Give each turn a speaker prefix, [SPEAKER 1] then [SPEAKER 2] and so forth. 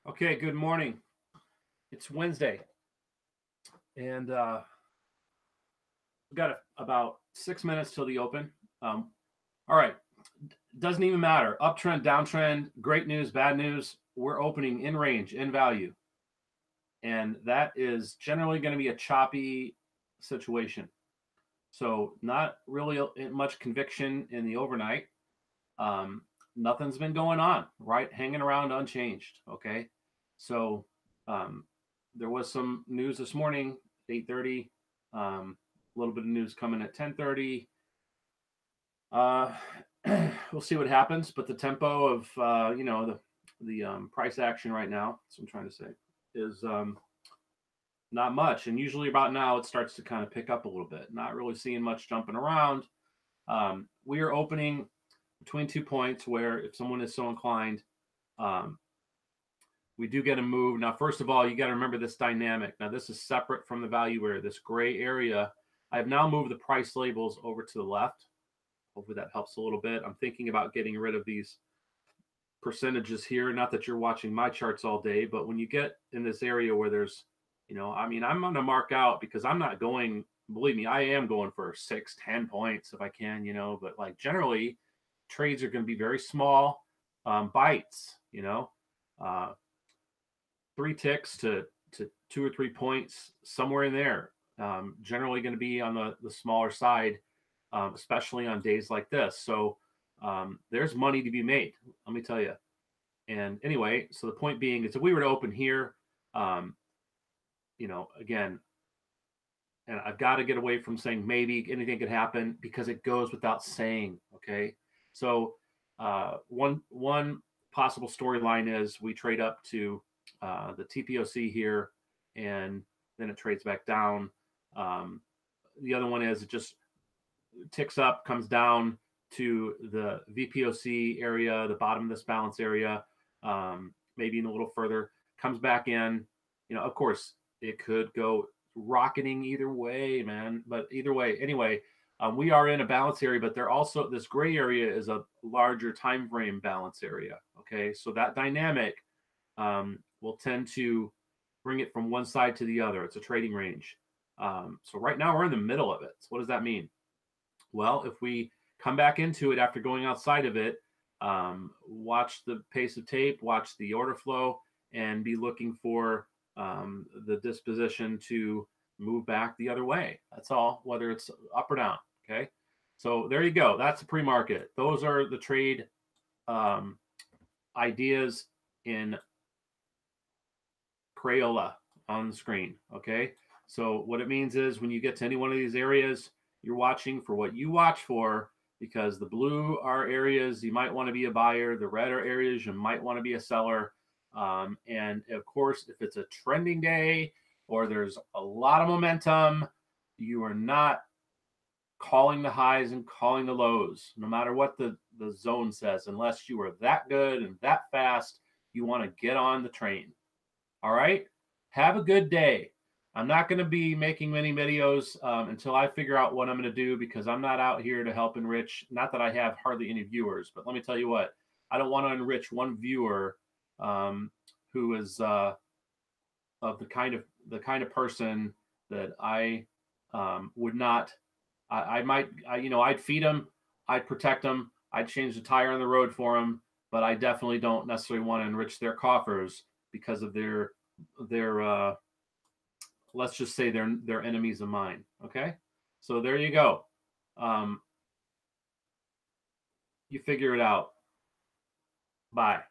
[SPEAKER 1] Okay, good morning. It's Wednesday, and we've got about 6 minutes till the open. All right, doesn't even matter. Uptrend, downtrend, great news, bad news. We're opening in range, in value, and that is generally going to be a choppy situation. So not really much conviction in the overnight. Nothing's been going on, right? Hanging around unchanged. Okay, so there was some news this morning, 8:30. A little bit of news coming at 10:30. We'll see what happens, but the tempo of the price action right now, that's what I'm trying to say, is not much. And usually about now it starts to kind of pick up a little bit. Not really seeing much jumping around. We are opening between 2 points where if someone is so inclined, we do get a move. Now, first of all, you got to remember this dynamic. Now, this is separate from the value area, this gray area. I have now moved the price labels over to the left. Hopefully that helps a little bit. I'm thinking about getting rid of these percentages here. Not that you're watching my charts all day, but when you get in this area where there's, I'm going to mark out because I'm not going, believe me, I am going for 6-10 points if I can, but like generally trades are going to be very small bites, 3 ticks to 2 or 3 points, somewhere in there. Generally going to be on the smaller side, especially on days like this. So there's money to be made, let me tell you. And anyway, so the point being is if we were to open here, again, and I've got to get away from saying maybe anything could happen because it goes without saying. Okay. So one possible storyline is we trade up to the TPOC here, and then it trades back down. The other one is it just ticks up, comes down to the VPOC area, the bottom of this balance area, maybe in a little further, comes back in. Of course, it could go rocketing either way, man. But either way, anyway, we are in a balance area, but there also, this gray area is a larger time frame balance area. Okay, so that dynamic will tend to bring it from one side to the other. It's a trading range. So right now we're in the middle of it. So what does that mean? Well, if we come back into it after going outside of it, watch the pace of tape, watch the order flow, and be looking for the disposition to move back the other way. That's all, whether it's up or down. Okay. So there you go. That's the pre-market. Those are the trade ideas in Crayola on the screen. Okay. So what it means is when you get to any one of these areas, you're watching for what you watch for, because the blue are areas you might want to be a buyer. The red are areas you might want to be a seller. And of course, if it's a trending day or there's a lot of momentum, you are not calling the highs and calling the lows, no matter what the zone says, unless you are that good and that fast. You want to get on the train. All right. Have a good day. I'm not going to be making many videos until I figure out what I'm going to do, because I'm not out here to help enrich. Not that I have hardly any viewers, but let me tell you what, I don't want to enrich one viewer who is of the kind of person that I would not. I'd feed them, I'd protect them, I'd change the tire on the road for them, but I definitely don't necessarily want to enrich their coffers because of their let's just say they're enemies of mine. Okay, so there you go. You figure it out. Bye.